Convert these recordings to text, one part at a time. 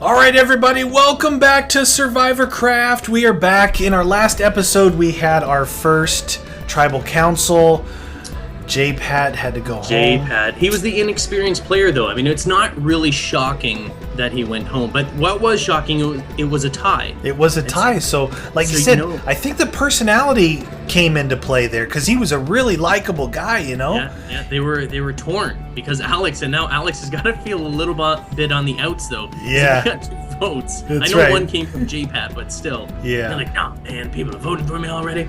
Alright everybody, welcome back to SurvivorCraft. We are back. In our last episode, we had our first tribal council. J-Pat had to go home. J-Pat. He was the inexperienced player, though. I mean, it's not really shocking that he went home. But what was shocking, it was a tie. It was a tie. So, like you said, I think the personality came into play there because he was a really likable guy, you know? Yeah, they were torn because Alex, and now Alex has got to feel a little bit on the outs, though. Yeah. He got 2 votes. That's I know right. one came from J-Pat, but still. Yeah. They're like, oh, man, people have voted for me already.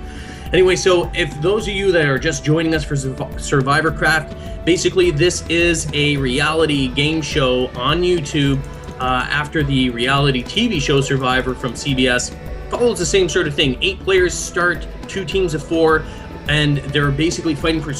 Anyway, so if those of you that are just joining us for SurvivorCraft, basically this is a reality game show on YouTube after the reality TV show Survivor from CBS. Follows the same sort of thing. 8 players start, 2 teams of 4, and they're basically fighting for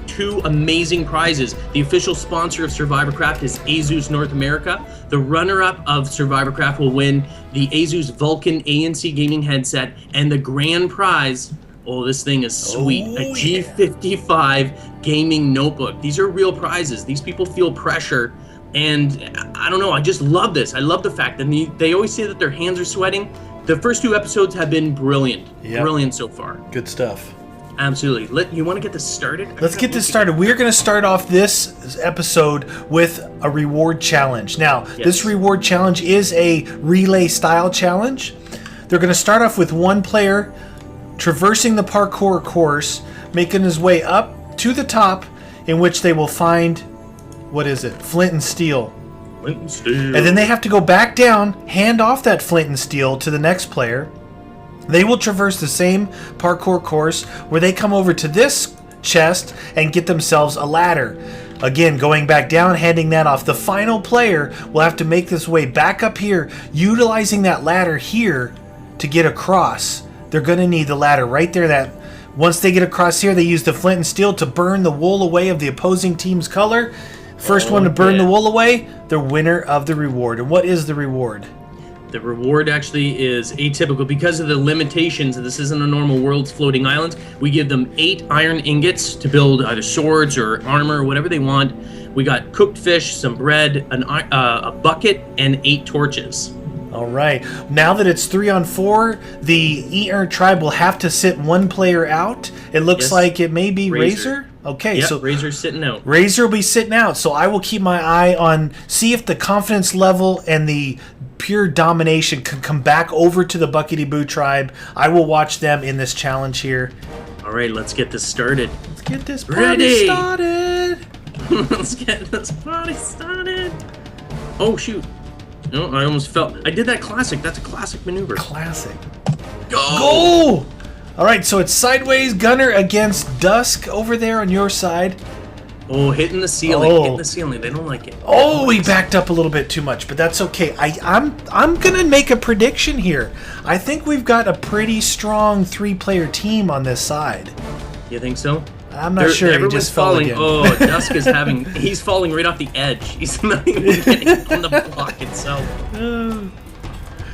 2 amazing prizes. The official sponsor of SurvivorCraft is ASUS North America. The runner-up of SurvivorCraft will win the ASUS Vulcan ANC gaming headset, and the grand prize, oh, this thing is sweet. A G55 gaming notebook. These are real prizes. These people feel pressure. And I don't know, I just love this. I love the fact that they always say that their hands are sweating. The first 2 episodes have been brilliant. Yep. Brilliant so far. Good stuff. Absolutely. You want to get this started? Let's get this started. We're going to start off this episode with a reward challenge. Now, This reward challenge is a relay style challenge. They're going to start off with 1 player traversing the parkour course, making his way up to the top, in which they will find, what is it? Flint and steel. Flint and steel. And then they have to go back down, hand off that flint and steel to the next player. They will traverse the same parkour course where they come over to this chest and get themselves a ladder. Again, going back down, handing that off. The final player will have to make this way back up here, utilizing that ladder here to get across. They're going to need the ladder right there. That once they get across here, they use the flint and steel to burn the wool away of the opposing team's color. First one to burn the wool away, the winner of the reward. And what is the reward? The reward actually is atypical because of the limitations. This isn't a normal World's Floating Islands. We give them 8 iron ingots to build either swords or armor or whatever they want. We got cooked fish, some bread, a bucket, and 8 torches. All right. Now that it's 3 on 4, the ER tribe will have to sit 1 player out. It looks like it may be Razor. Okay, yep, so Razor's sitting out. Razor will be sitting out. So I will keep my eye on, see if the confidence level and the pure domination can come back over to the Bukkity Boo tribe. I will watch them in this challenge here. All right, let's get this started. Let's get this party started. Let's get this party started. Oh, shoot. No, I almost fell. I did that classic. That's a classic maneuver. Classic. Go! All right, so it's sideways Gunner against Dusk over there on your side. Oh, hitting the ceiling. Hitting the ceiling. They don't like it. Oh, he backed up a little bit too much, but that's okay. I'm gonna make a prediction here. I think we've got a pretty strong 3-player team on this side. You think so? I'm not sure. Everyone's he just falling. Again. Oh, Dusk is he's falling right off the edge. He's not even getting on the block itself.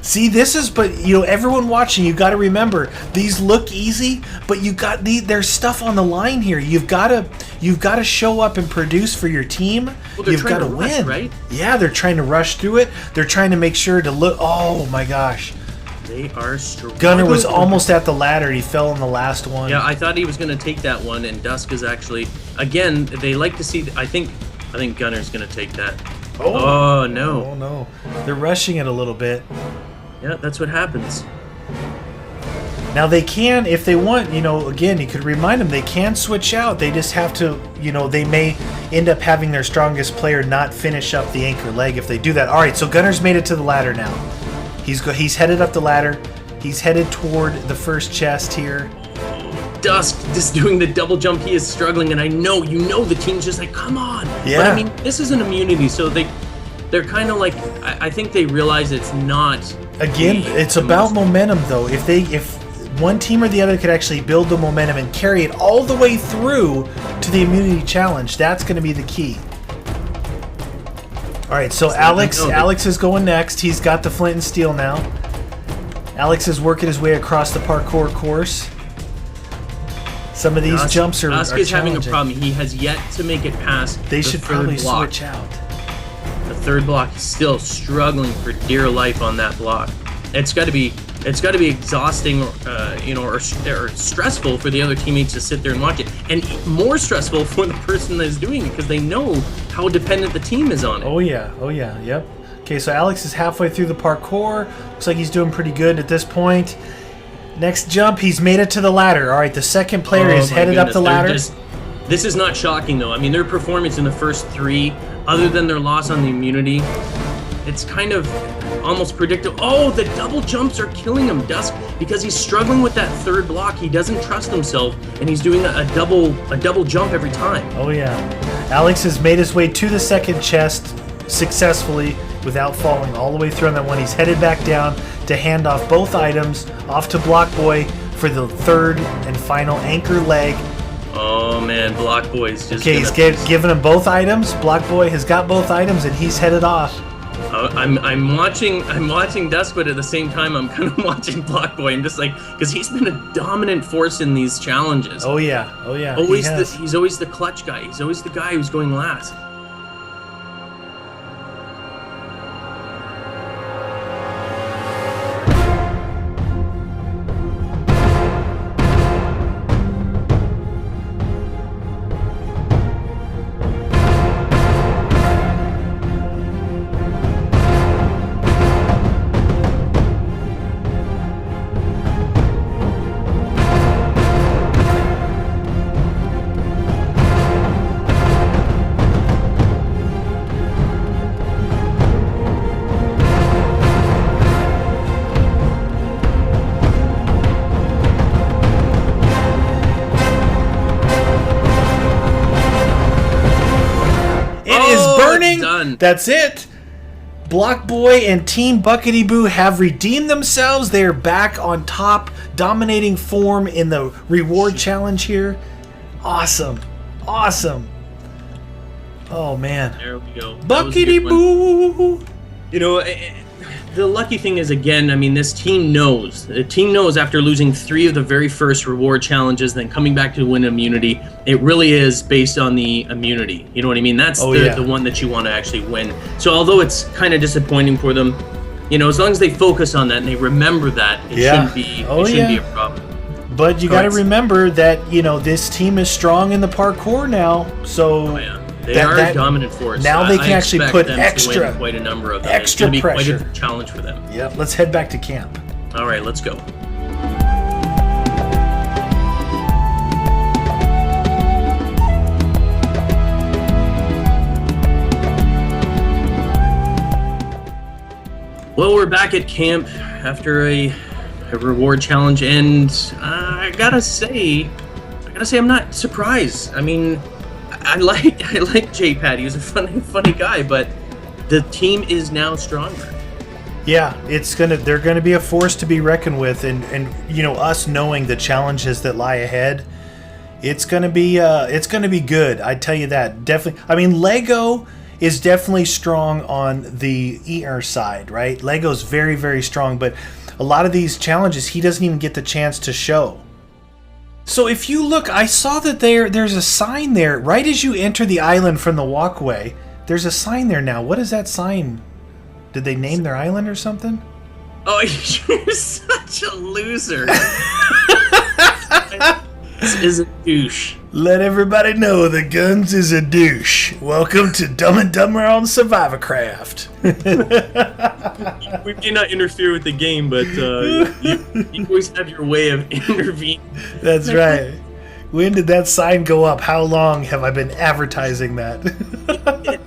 See, but everyone watching, you got to remember, these look easy, but there's stuff on the line here. You've got to show up and produce for your team. Well, You've got to win, right? Yeah, they're trying to rush through it. They're trying to make sure to look. Oh my gosh. They are strong. Gunner was almost at the ladder. He fell on the last one. Yeah, I thought he was going to take that one, and Dusk is actually, again, they like to see, I think Gunner's going to take that. Oh, no. Oh, no. They're rushing it a little bit. Yeah, that's what happens. Now they can, if they want, again, you could remind them, they can switch out. They just have to, they may end up having their strongest player not finish up the anchor leg if they do that. All right, so Gunner's made it to the ladder now. He's headed up the ladder. He's headed toward the first chest here. Dusk just doing the double jump. He is struggling, and I know, the team's just like, come on. Yeah. But I mean, this is an immunity, so they're kind of like, I think they realize it's not. Again, it's about momentum, though. If one team or the other could actually build the momentum and carry it all the way through to the immunity challenge, that's going to be the key. All right, so Alex is going next. He's got the flint and steel now. Alex is working his way across the parkour course. Some of these jumps are Dusk is having a problem. He has yet to make it past. They should probably switch out. The third block. He's still struggling for dear life on that block. It's got to be exhausting, or stressful for the other teammates to sit there and watch it, and more stressful for the person that's doing it because they know how dependent the team is on it. Oh yeah, yep. Okay, so Alex is halfway through the parkour. Looks like he's doing pretty good at this point. Next jump, he's made it to the ladder. All right, the second player is headed up the ladder. This is not shocking, though. I mean, their performance in the first 3, other than their loss on the immunity, it's kind of almost predictable. Oh, the double jumps are killing him, Dusk, because he's struggling with that third block. He doesn't trust himself, and he's doing a double jump every time. Oh, yeah. Alex has made his way to the second chest successfully without falling all the way through on that one. He's headed back down to hand off both items off to Block Boy for the third and final anchor leg. Oh man, Block Boy's just he's giving him both items. Block Boy has got both items and he's headed off. I'm watching Dusk, but at the same time I'm kind of watching Block Boy. I'm just like, because he's been a dominant force in these challenges. Oh yeah. He's always the clutch guy. He's always the guy who's going last. Done. That's it. Block Boy and Team Bukkity Boo have redeemed themselves. They are back on top, dominating form in the reward challenge here. Awesome. Oh man. There we go. Bukkity Boo. You know, the lucky thing is, again, I mean, this team knows. The team knows after losing 3 of the very first reward challenges, then coming back to win immunity, it really is based on the immunity. You know what I mean? That's the one that you want to actually win. So although it's kind of disappointing for them, you know, as long as they focus on that and they remember that, it shouldn't be a problem. But you got to remember that, you know, this team is strong in the parkour now. So They are a dominant force. Now they can actually put extra, quite a number of them. Extra it's pressure. Quite a challenge for them. Yep. Let's head back to camp. All right, let's go. Well, we're back at camp after a reward challenge, and I gotta say, I'm not surprised. I mean, I like J-Pad. He was a funny guy, but the team is now stronger. Yeah, they're gonna be a force to be reckoned with, and you know, us knowing the challenges that lie ahead, it's gonna be good. I tell you that, definitely. I mean, Lego is definitely strong on the ER side, right? Lego's very, very strong, but a lot of these challenges he doesn't even get the chance to show. So if you look, I saw that there's a sign there right as you enter the island from the walkway. There's a sign there now. What is that sign? Did they name their island or something? Oh, you're such a loser. This is a douche. Let everybody know the Guns is a douche. Welcome to Dumb and Dumber on SurvivorCraft. We may not interfere with the game, but you always have your way of intervening. That's right. When did that sign go up? How long have I been advertising that?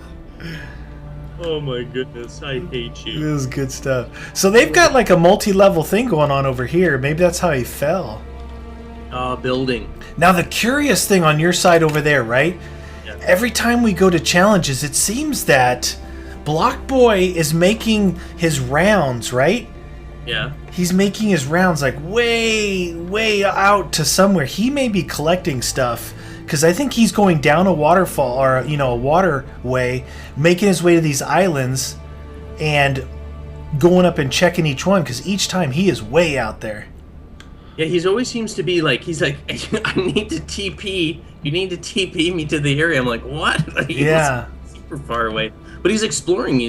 Oh my goodness, I hate you. This is good stuff. So they've got like a multi-level thing going on over here. Maybe that's how he fell. Building. Now the curious thing on your side over there, right? Yeah. Every time we go to challenges, it seems that Block Boy is making his rounds, right? Yeah. He's making his rounds like way out to somewhere. He may be collecting stuff because I think he's going down a waterfall or, you know, a waterway, making his way to these islands and going up and checking each one because each time he is way out there. Yeah, he's always seems to be like, he's like, I need to TP. You need to TP me to the area. I'm like, what? Like, yeah. Super far away. But he's exploring.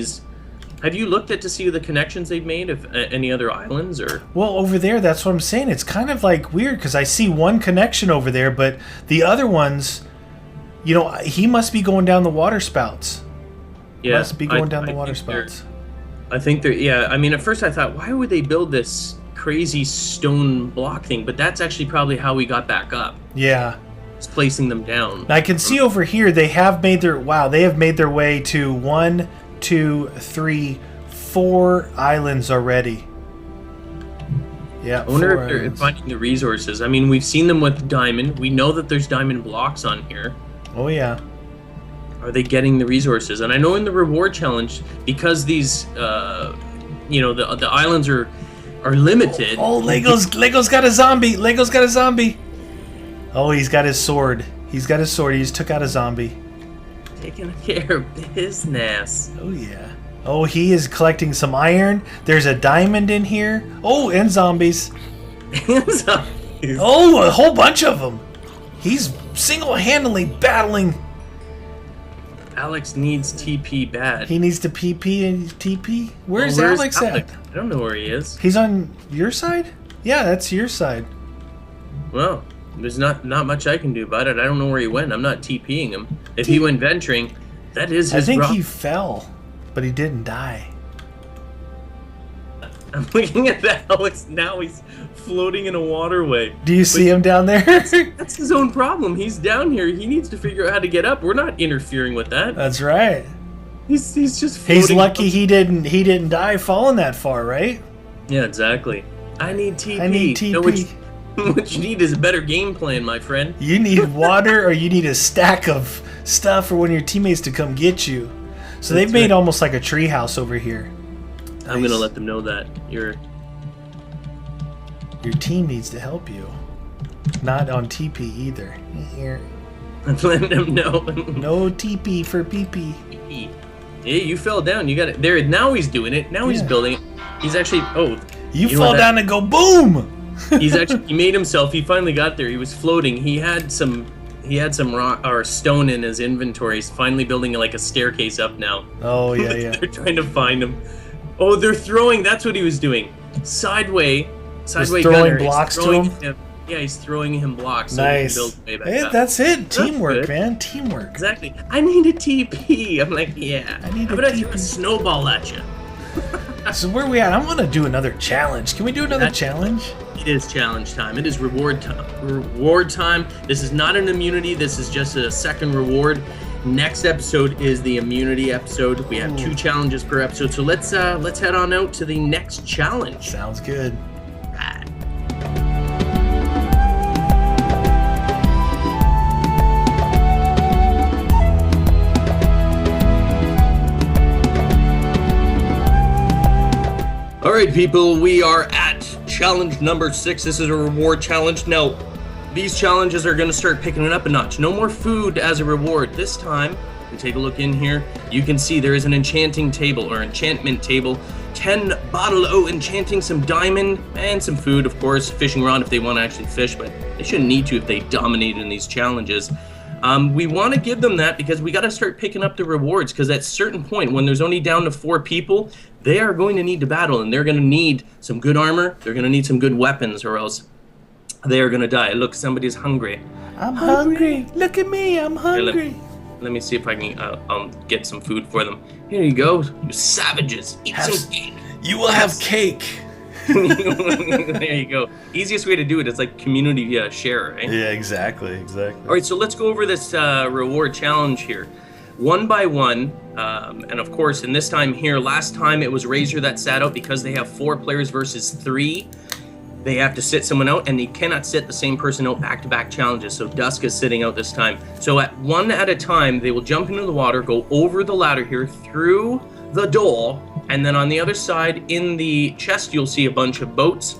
Have you looked at to see the connections they've made of any other islands or? Well, over there, that's what I'm saying. It's kind of like weird because I see one connection over there, but the other ones, you know, he must be going down the water spouts. Yeah, must be going down the water spouts. I think they're. Yeah, I mean, at first I thought, why would they build this crazy stone block thing? But that's actually probably how we got back up. Yeah. It's placing them down. Now I can see over here they have made their They have made their way to 1, 2, 3, 4 islands already. Yeah, I wonder 4 if they're islands. finding the resources. I mean, we've seen them with diamond. We know that there's diamond blocks on here. Oh yeah. Are they getting the resources? And I know in the reward challenge, because these, you know, the islands are limited. Oh, Lego's got a zombie. Lego's got a zombie. Oh, he's got his sword. He's got his sword. He just took out a zombie. Taking care of business. Oh yeah. Oh, he is collecting some iron. There's a diamond in here. Oh, and zombies. Oh, a whole bunch of them. He's single-handedly battling. Alex needs TP bad. He needs to PP and TP. Where's Alex at? I don't know where he is. He's on your side? Yeah, that's your side. Well, there's not much I can do about it. I don't know where he went. I'm not TPing him. If he went venturing, that is his I think problem. he fell, but he didn't die. I'm looking at that Alex now. He's floating in a waterway. Do you see him down there? That's his own problem. He's down here. He needs to figure out how to get up. We're not interfering with that. That's right. He's just floating. He's lucky he didn't die falling that far, right? Yeah, exactly. I need TP. I need TP. No, what you need is a better game plan, my friend. You need water or you need a stack of stuff for one of your teammates to come get you. So they've made almost like a tree house over here. I'm gonna let them know that your team needs to help you. Not on TP either. Here. I'm letting them know. No TP for PP. Yeah, you fell down. You got it there. Now he's doing it. Now he's building it. He's actually. Oh, you fall down and go boom. He made himself. He finally got there. He was floating. He had some rock or stone in his inventory. He's finally building like a staircase up now. Oh yeah. They're trying to find him. Oh, they're throwing. That's what he was doing. Sideway throwing gunner. blocks to him. Yeah, he's throwing him blocks. So nice. he can build way back hey, up. that's it. Teamwork, good. man. Teamwork. Exactly. I need a TP. I'm like, yeah. I need How a about I throw TP. a snowball at you? So where are we at? I want to do another challenge. Can we do another challenge? It is challenge time. It is reward time. Reward time. This is not an immunity. This is just a second reward. Next episode is the immunity episode. We have 2 challenges per episode. So let's head on out to the next challenge. Sounds good. All right, people, we are at challenge number 6. This is a reward challenge. Now, these challenges are going to start picking it up a notch. No more food as a reward. This time, we take a look in here. You can see there is an enchanting table or enchantment table. 10 bottle o enchanting, some diamond, and some food, of course. Fishing rod if they want to actually fish, but they shouldn't need to if they dominate in these challenges. We want to give them that because we got to start picking up the rewards, because at a certain point, when there's only down to 4 people, they are going to need to battle, and they're going to need some good armor. They're going to need some good weapons, or else they are going to die. Look, somebody's hungry. I'm hungry. Look at me. I'm hungry. Here, let me see if I can get some food for them. Here you go, you savages. Eat some cake. You will have cake. There you go. Easiest way to do it is like community share, right? Yeah, exactly. All right, so let's go over this reward challenge here. 1 by 1, and of course, in this time here, last time it was Razor that sat out because they have 4 players versus 3. They have to sit someone out, and they cannot sit the same person out back-to-back challenges, so Dusk is sitting out this time. So at 1 at a time, they will jump into the water, go over the ladder here, through the door, and then on the other side, in the chest, you'll see a bunch of boats.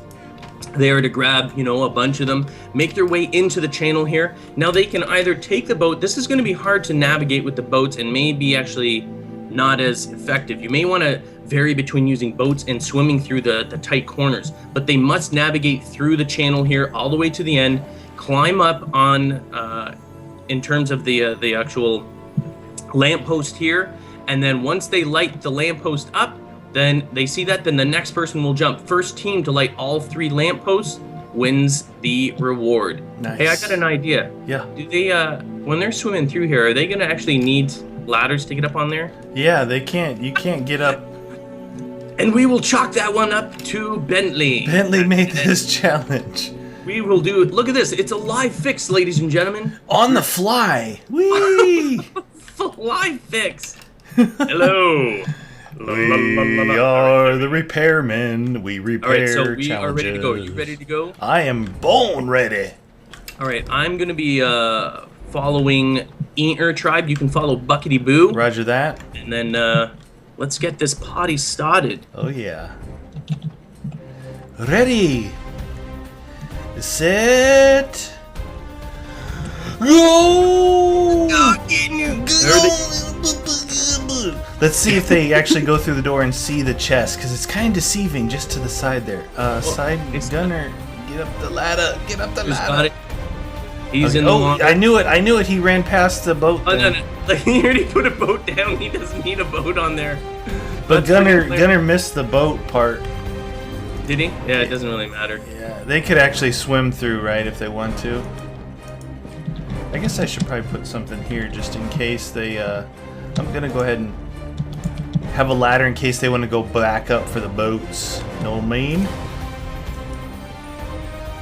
They are to grab, a bunch of them, make their way into the channel here. Now they can either take the boat. This is going to be hard to navigate with the boats and may be actually not as effective. You may want to vary between using boats and swimming through the tight corners, but they must navigate through the channel here all the way to the end, climb up on, in terms of the actual lamppost here, and then once they light the lamppost up, then they see that, then the next person will jump. First team to light all 3 lampposts wins the reward. Nice. Hey, I got an idea. Yeah. Do they, when they're swimming through here, are they going to actually need ladders to get up on there? Yeah, they can't. You can't get up. And we will chalk that one up to Bentley. Bentley made this challenge. We will do it. Look at this. It's a live fix, ladies and gentlemen. On the fly. Whee! Live fix. Hello. We are the repairmen. We repair All right, so we challenges. are ready to go. Are you ready to go? I am bone ready. All right, I'm going to be following Eater Tribe. You can follow Bukkity Boo. Roger that. And then let's get this party started. Oh, yeah. Ready. Set. Go! Let's see if they actually go through the door and see the chest, because it's kind of deceiving just to the side there. Side gunner, get up the ladder. Get up the Who's ladder. got it? He's Okay. in the Oh, water. I knew it. He ran past the boat. Oh, no. He already put a boat down. He doesn't need a boat on there. But That's pretty clear. Gunner missed the boat part. Did he? Yeah, it doesn't really matter. Yeah, they could actually swim through, right, if they want to. I guess I should probably put something here just in case they, I'm gonna go ahead and have a ladder in case they want to go back up for the boats. Know what I mean?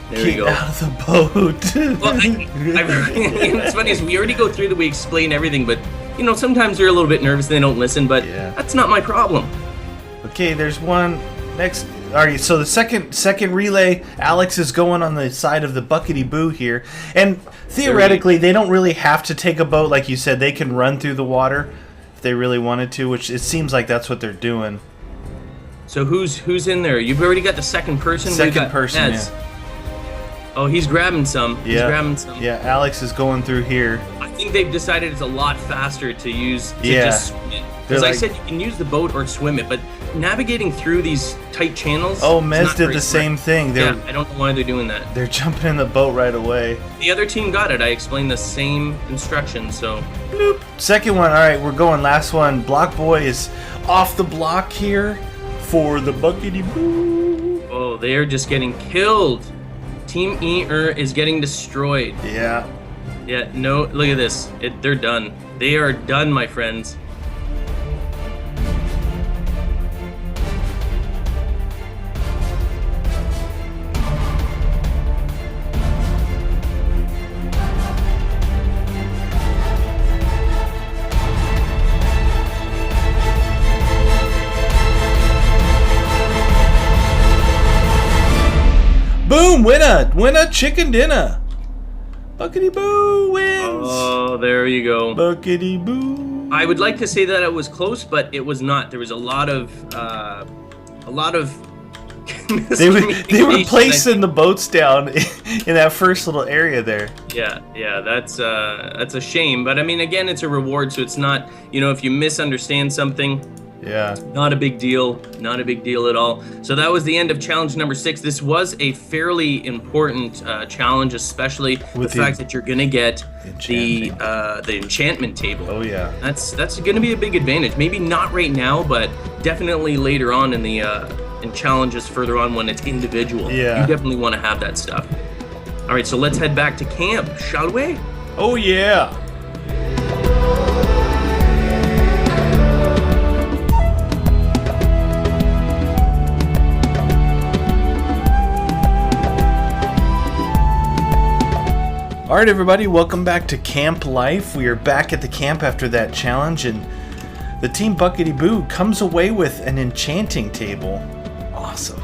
There we Get go. out of the boat. Well, it's funny is we already go through that we explain everything, but you know sometimes they're a little bit nervous and they don't listen. But Yeah. that's not my problem. Okay, there's one next. All right, so the second relay, Alex is going on the side of the Bukkity Boo here, and theoretically they don't really have to take a boat, like you said. They can run through the water if they really wanted to, which it seems like that's what they're doing. So who's in there? You've already got the second person. We've Second got person, Nez. Oh, he's grabbing some. He's grabbing some. Yeah, Alex is going through here. I think they've decided it's a lot faster to use to Yeah. just swim it. Because They're I like- said you can use the boat or swim it, but navigating through these tight channels. Oh, is Mez not did very the smart. same thing. Yeah, I don't know why they're doing that. They're jumping in the boat right away. The other team got it. I explained the same instructions, so Bloop. Second one. All right, we're going. Last one. Block Boy is off the block here for the Bukkity Boo. oh, they're just getting killed. Team Eater is getting destroyed. Yeah. Yeah, no, look at this. They're done. They are done, my friends. Boom! Winner! Chicken dinner! Bukkity Boo wins! Oh, there you go. Bukkity Boo! I would like to say that it was close, but it was not. There was a lot of They were miscommunication, placing the boats down in that first little area there. Yeah, that's a shame. But I mean, again, it's a reward, so it's not, if you misunderstand something, Yeah. not a big deal, not a big deal at all. So that was the end of challenge number 6. This was a fairly important challenge, especially With the fact that you're gonna get the enchantment. enchantment table. Oh yeah. That's gonna be a big advantage. Maybe not right now, but definitely later on in the in challenges further on when it's individual. Yeah. You definitely want to have that stuff. All right, so let's head back to camp, shall we? Oh yeah. All right, everybody, welcome back to Camp Life. We are back at the camp after that challenge, and the Team Bukkity Boo comes away with an enchanting table. Awesome.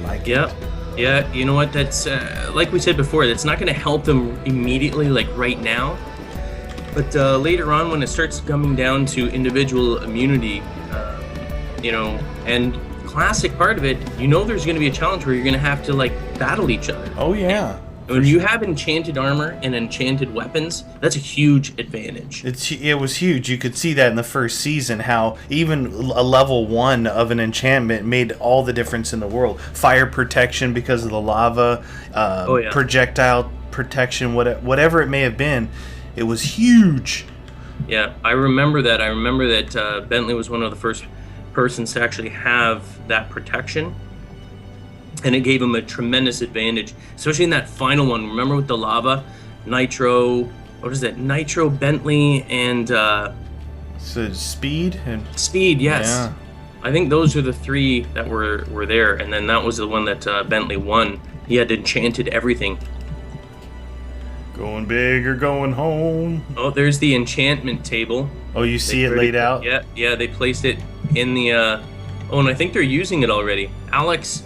Like Yep. it. Yeah, you know what? That's like we said before. That's not going to help them immediately, like right now. But later on, when it starts coming down to individual immunity, and classic part of it, there's going to be a challenge where you're going to have to like battle each other. Oh yeah. When you have enchanted armor and enchanted weapons, that's a huge advantage. It was huge. You could see that in the first season, how even a level 1 of an enchantment made all the difference in the world. Fire protection because of the lava, projectile protection, whatever it may have been, it was huge. Yeah, I remember that. Bentley was one of the first persons to actually have that protection. And it gave him a tremendous advantage, especially in that final one. Remember with the lava? Nitro, what is it? Nitro, Bentley, and... So Speed? Speed, yes. Yeah. I think those are the three that were there. And then that was the one that Bentley won. He had enchanted everything. Going big or going home. Oh, there's the enchantment table. Oh, you see it laid out? Yeah, they placed it in the... Oh, and I think they're using it already. Alex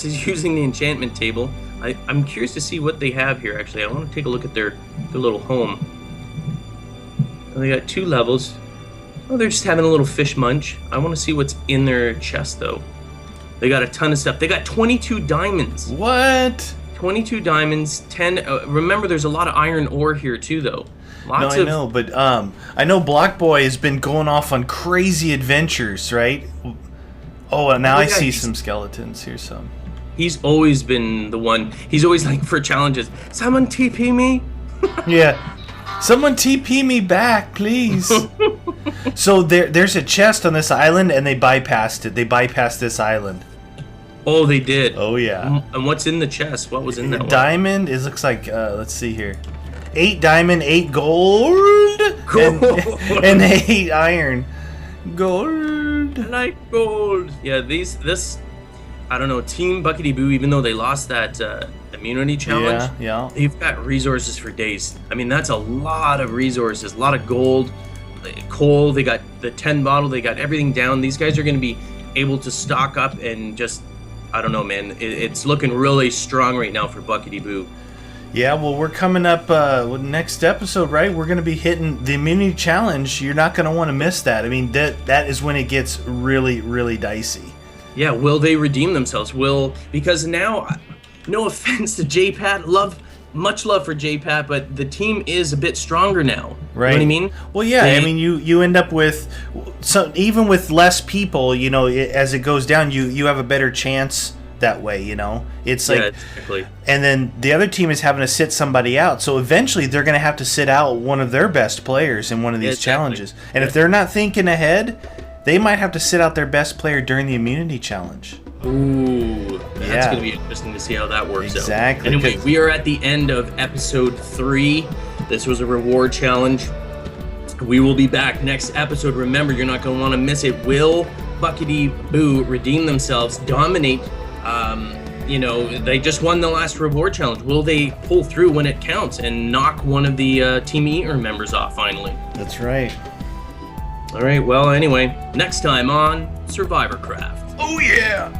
is using the enchantment table. I'm curious to see what they have here, actually. I want to take a look at their little home. Oh, they got 2 levels. Oh, they're just having a little fish munch. I want to see what's in their chest, though. They got a ton of stuff. They got 22 diamonds. What? 22 diamonds, 10... remember, there's a lot of iron ore here, too, though. I know, but I know Block Boy has been going off on crazy adventures, right? Oh, and now I see some skeletons. Here's some. He's always been the one. He's always like for challenges. Someone TP me. Yeah. Someone TP me back, please. So there's a chest on this island, and they bypassed it. They bypassed this island. Oh, they did. Oh, yeah. And what's in the chest? What was in that one? Diamond. It looks like, let's see here. 8 diamond, 8 gold, and 8 iron. Gold. I like gold. Yeah, this, I don't know, Team Bukkity Boo, even though they lost that immunity challenge, yeah, they've got resources for days. I mean, that's a lot of resources, a lot of gold, coal. They got the 10 bottle. They got everything down. These guys are going to be able to stock up and just, I don't know, man. It's looking really strong right now for Bukkity Boo. Yeah, well, we're coming up with next episode, right? We're going to be hitting the immunity challenge. You're not going to want to miss that. I mean, that is when it gets really, really dicey. Yeah, will they redeem themselves? Because now, no offense to JPat, much love for JPat, but the team is a bit stronger now. Right. You know what I mean? Well, yeah, I mean, you end up with, so even with less people, you know, as it goes down, you have a better chance that way, you know. It's like, exactly. And then the other team is having to sit somebody out, so eventually they're going to have to sit out one of their best players in one of these challenges. And if they're not thinking ahead, they might have to sit out their best player during the immunity challenge. Ooh, that's going to be interesting to see how that works out. Exactly. Anyway, we are at the end of episode 3. This was a reward challenge. We will be back next episode. Remember, you're not going to want to miss it. Will Bukkity Boo redeem themselves, dominate? You know, they just won the last reward challenge. Will they pull through when it counts and knock one of the Team Eater members off finally? That's right. All right, well, anyway, next time on SurvivorCraft. Oh, yeah!